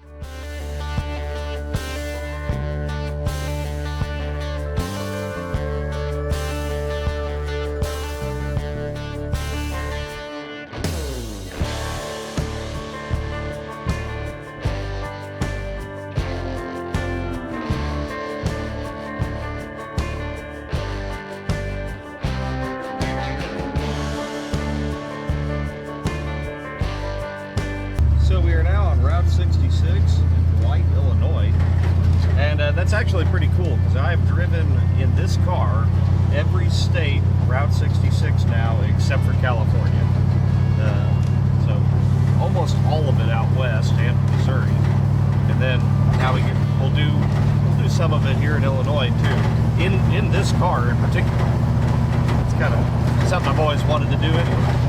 So we are now on Route 66 in White, Illinois, and that's actually pretty cool because I've driven in this car every state Route 66 now except for California. So almost all of it out west and Missouri, and then now we'll do some of it here in Illinois too. In this car in particular, it's kind of something I've always wanted to do anyway.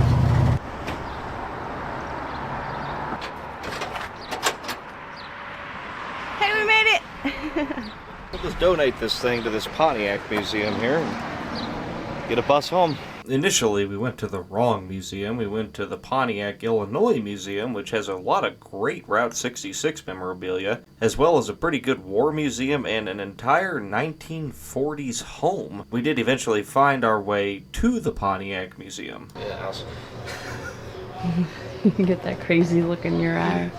We'll just donate this thing to this Pontiac museum here and get a bus home. Initially, we went to the wrong museum. We went to the Pontiac, Illinois Museum, which has a lot of great Route 66 memorabilia, as well as a pretty good war museum and an entire 1940s home. We did eventually find our way to the Pontiac Museum. Yes. You can get that crazy look in your eye.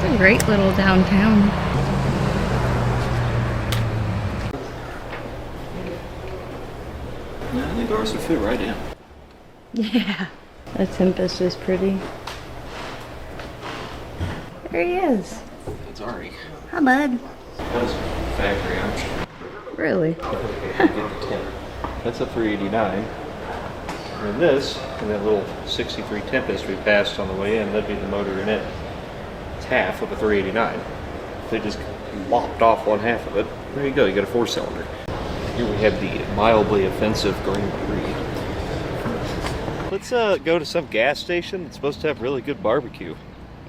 It's a great little downtown. I think ours would fit right in. Yeah. That Tempest is pretty. There he is. It's Ari. Hi, bud. That was factory option. Really? Okay, get the 10. That's up for $89. And this, and that little 63 Tempest we passed on the way in, that'd be the motor in it. It's half of a 389. They just lopped off one half of it. There you go, you got a 4-cylinder. Here we have the mildly offensive Grand Prix. Let's go to some gas station that's supposed to have really good barbecue.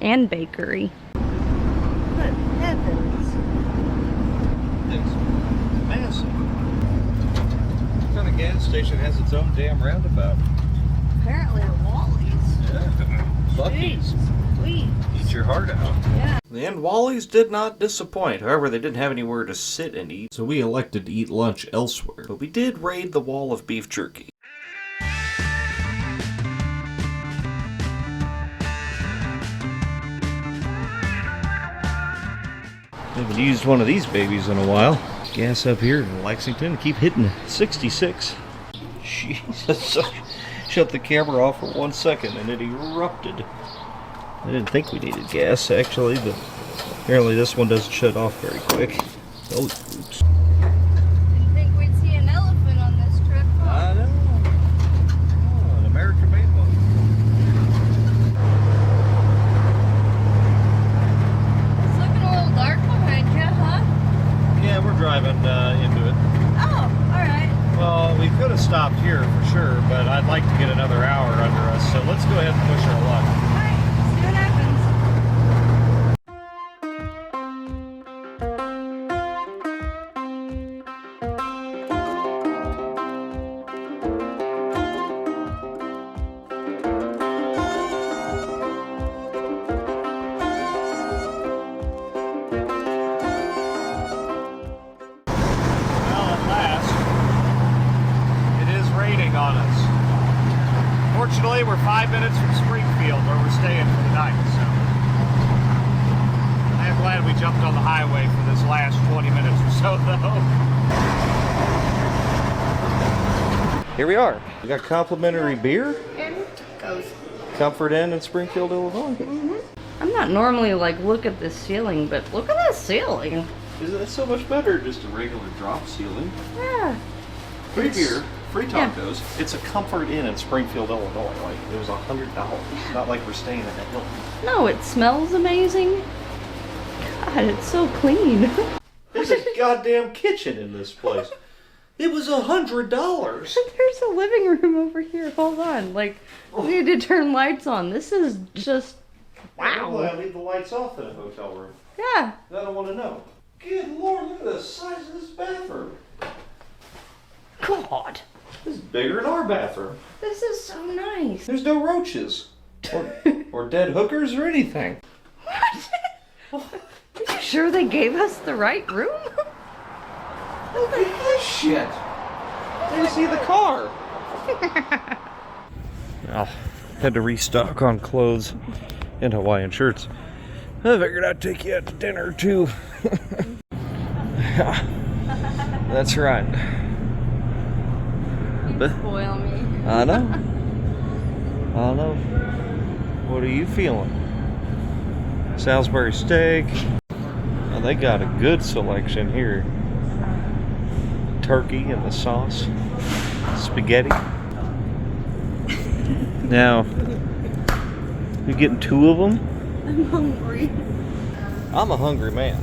And bakery. Good heavens. It's massive. What kind of gas station has its own damn roundabout? Apparently a Wally's. Yeah. Buc-ee's. Sweet. Eat your heart out. Yeah. And Wally's did not disappoint. However, they didn't have anywhere to sit and eat, so we elected to eat lunch elsewhere. But we did raid the wall of beef jerky. Haven't used one of these babies in a while. Gas up here in Lexington, keep hitting 66. Jesus. Shut the camera off for 1 second and it erupted. I didn't think we needed gas actually, but apparently this one doesn't shut off very quick. Oh, oops. Didn't think we'd see an elephant on this trip, huh? I know. Oh, an American made one. It's looking a little dark behind you, huh? Yeah, we're driving into it. Oh, alright. Well, we could have stopped here for sure, but I'd like to get another hour under us, so let's go ahead and push our luck. Alright, see what happens. Well, at last, it is raining on us. Fortunately, we're 5 minutes from Springfield, where we're staying for the night, so I'm glad we jumped on the highway for this last 20 minutes or so, though. Here we are. We got complimentary beer. And goes. Comfort Inn in Springfield, Illinois. I'm not normally like, look at this ceiling, but look at that ceiling. Isn't that so much better than just a regular drop ceiling? Yeah. Free beer, free Yeah. tacos. It's a Comfort Inn in Springfield, Illinois. Like, it was $100. It's not like we're staying in a Hilton. No, it smells amazing. God, it's so clean. There's a goddamn kitchen in this place. It was $100. There's a living room over here. Hold on. Like, we need to turn lights on. This is just, Well, wow. I leave the lights off in a hotel room. Yeah. I don't want to know. Good Lord, look at the size of this bathroom. God. This is bigger than our bathroom. This is so nice. There's no roaches. Or dead hookers or anything. What? Are you sure they gave us the right room? Look at this shit. Let me see the car. Well, had to restock on clothes and Hawaiian shirts. I figured I'd take you out to dinner too. That's right. You spoil me. I know. I know. What are you feeling? Salisbury steak. Oh, they got a good selection here. Turkey and the sauce. Spaghetti. Now, you getting 2 of them? I'm hungry. I'm a hungry man.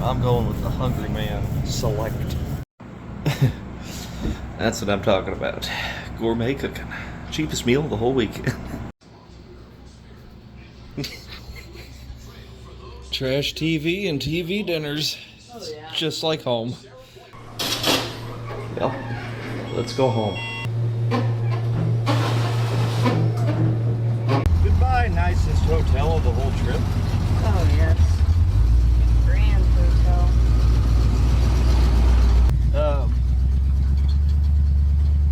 I'm going with the hungry man select. That's what I'm talking about. Gourmet cooking. Cheapest meal of the whole week. Trash TV and TV dinners. Oh, yeah. Just like home. Well, let's go home. Goodbye, nicest hotel of the whole trip. Oh, yes. Grand hotel.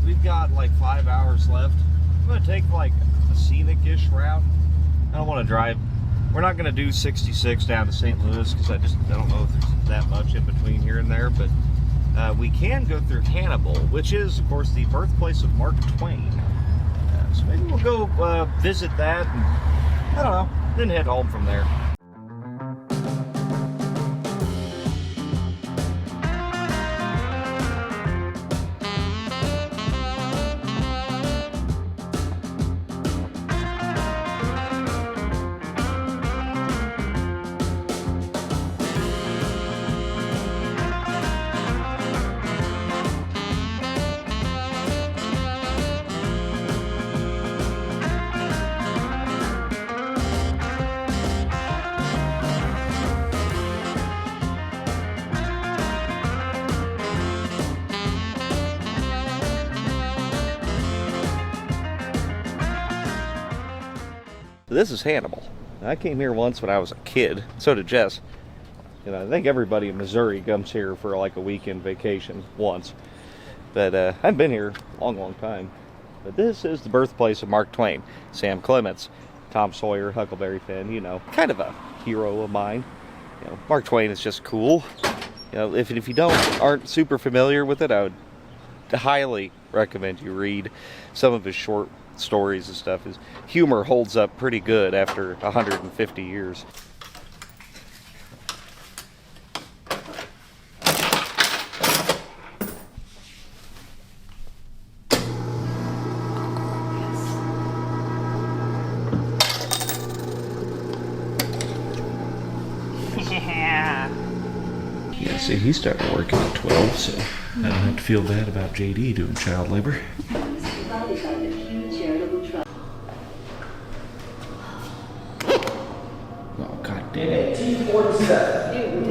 We've got like 5 hours left. I'm gonna take like a scenic-ish route. I don't want to drive. We're not gonna do 66 down to St. Louis because I don't know if there's that much in between here and there. But we can go through Hannibal, which is, of course, the birthplace of Mark Twain. So maybe we'll go visit that, and I don't know, then head home from there. But this is Hannibal. I came here once when I was a kid. So did Jess. You know, I think everybody in Missouri comes here for like a weekend vacation once. But I've been here a long, long time. But this is the birthplace of Mark Twain. Sam Clements, Tom Sawyer, Huckleberry Finn, you know, kind of a hero of mine. You know, Mark Twain is just cool. You know, if you aren't super familiar with it, I would highly recommend you read some of his short stories and stuff. His humor holds up pretty good after 150 years. Yeah, see, he started working at 12, so I don't have to feel bad about JD doing child labor. Oh, god damn it. 1847.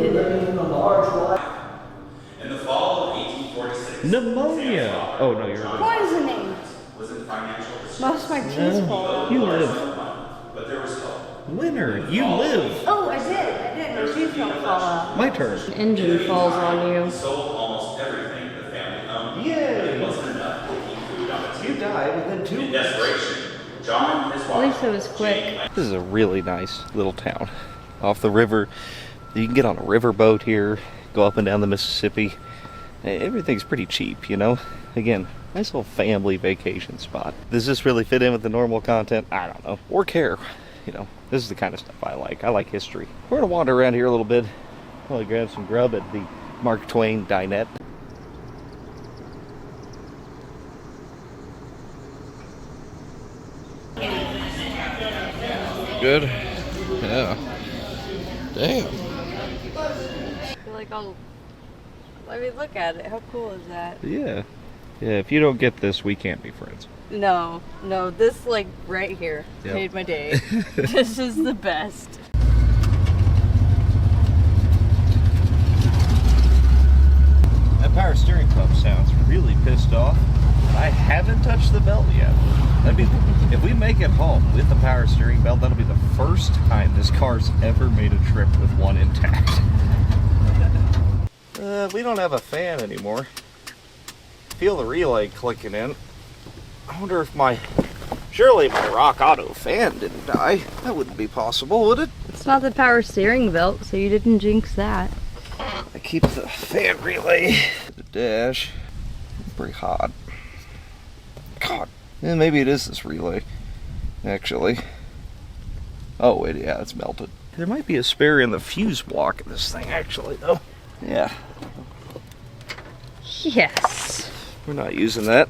In the fall of 1846. Pneumonia! Oh, no, you're right. Poisoning. Was in financial distress. Most of my teeth fall out. You live. But there was hope. Winner, you live. Oh, I did. My teeth don't fall out. My turn. Engine falls on you. He sold almost everything the family owned. Yay! But it wasn't enough to keep food on the table. You die within 2 In weeks. desperation, John and his At wife. least it was quick. This is a really nice little town. Off the river. You can get on a riverboat here, go up and down the Mississippi. Everything's pretty cheap, you know? Again, nice little family vacation spot. Does this really fit in with the normal content? I don't know. Or care. You know, this is the kind of stuff I like. I like history. We're gonna wander around here a little bit. Probably grab some grub at the Mark Twain dinette. Good. Yeah. Damn. I feel like I mean, look at it. How cool is that? Yeah. Yeah, if you don't get this, we can't be friends. No, this like right here Yep. made my day. This is the best. That power steering pump sounds really pissed off. I haven't touched the belt yet. That'd be, if we make it home with the power steering belt, that'll be the first time this car's ever made a trip with one intact. We don't have a fan anymore. Feel the relay clicking in. I wonder if surely my Rock Auto fan didn't die. That wouldn't be possible, would it? It's not the power steering belt, so you didn't jinx that. I keep the fan relay to the dash. Pretty hot. God. Yeah, maybe it is this relay, actually. Oh, wait, yeah, it's melted. There might be a spare in the fuse block of this thing, actually, though. Yeah. Yes. We're not using that.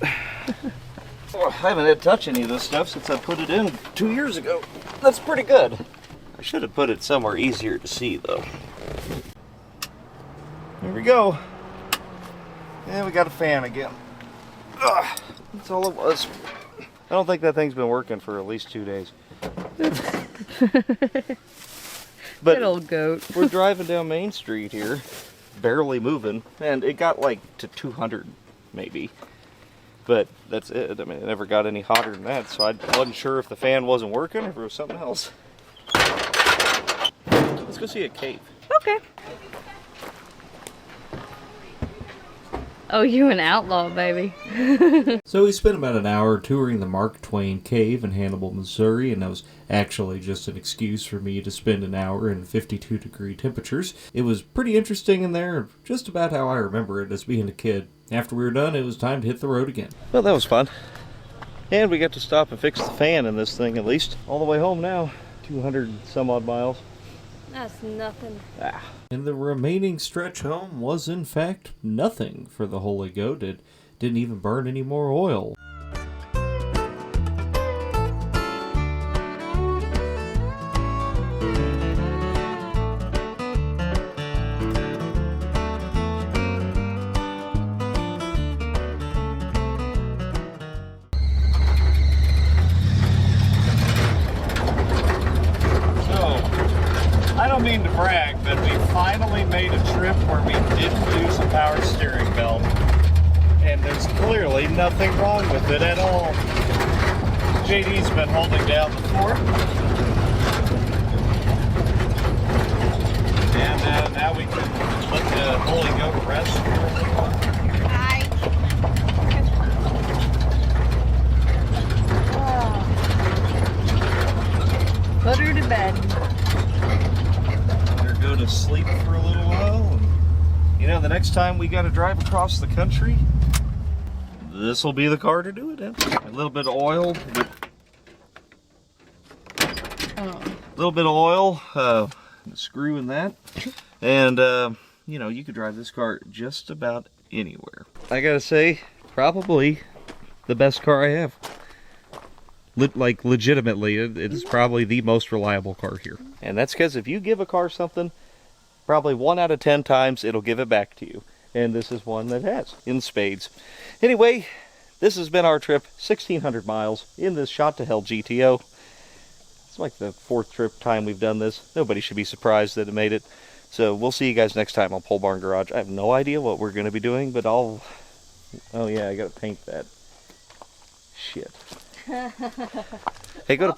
Oh, I haven't had to touch any of this stuff since I put it in 2 years ago. That's pretty good. I should have put it somewhere easier to see, though. There we go. And we got a fan again. Ugh, that's all it was. I don't think that thing's been working for at least 2 days. But Good old goat. We're driving down Main Street here, barely moving, and it got like to 200 maybe. But that's it. I mean, it never got any hotter than that, so I wasn't sure if the fan wasn't working or if it was something else. Let's go see a cave. Okay. Oh, you an outlaw, baby. So we spent about an hour touring the Mark Twain Cave in Hannibal, Missouri, and that was actually just an excuse for me to spend an hour in 52-degree temperatures. It was pretty interesting in there, just about how I remember it as being a kid. After we were done, it was time to hit the road again. Well, that was fun. And we got to stop and fix the fan in this thing, at least. All the way home now, 200 some odd miles. That's nothing. And the remaining stretch home was, in fact, nothing for the Holey Goat. It didn't even burn any more oil. I don't mean to brag, but we finally made a trip where we didn't use a power steering belt. And there's clearly nothing wrong with it at all. JD's been holding down the fort. And now we can let the Holey Goat rest for a little while. Hi. Put her to bed. Let her go to sleep for a little while. And, you know, the next time we got to drive across the country, this will be the car to do it in. A little bit of oil. Screw in that. And, you know, you could drive this car just about anywhere. I gotta say, probably the best car I have. Legitimately, it is probably the most reliable car here. And that's because if you give a car something, probably 1 out of 10 times it'll give it back to you. And this is one that has, in spades. Anyway, this has been our trip, 1,600 miles in this Shot to Hell GTO. It's like the 4th time we've done this. Nobody should be surprised that it made it. So we'll see you guys next time on Pole Barn Garage. I have no idea what we're going to be doing, but I'll... Oh yeah, I got to paint that. Shit. Hey, go to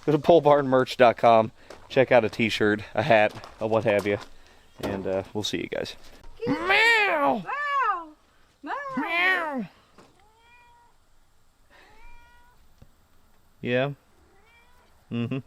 polebarnmerch.com. Check out a t-shirt, a hat, a what have you. And we'll see you guys. Meow! Meow. Yeah? Mm-hmm.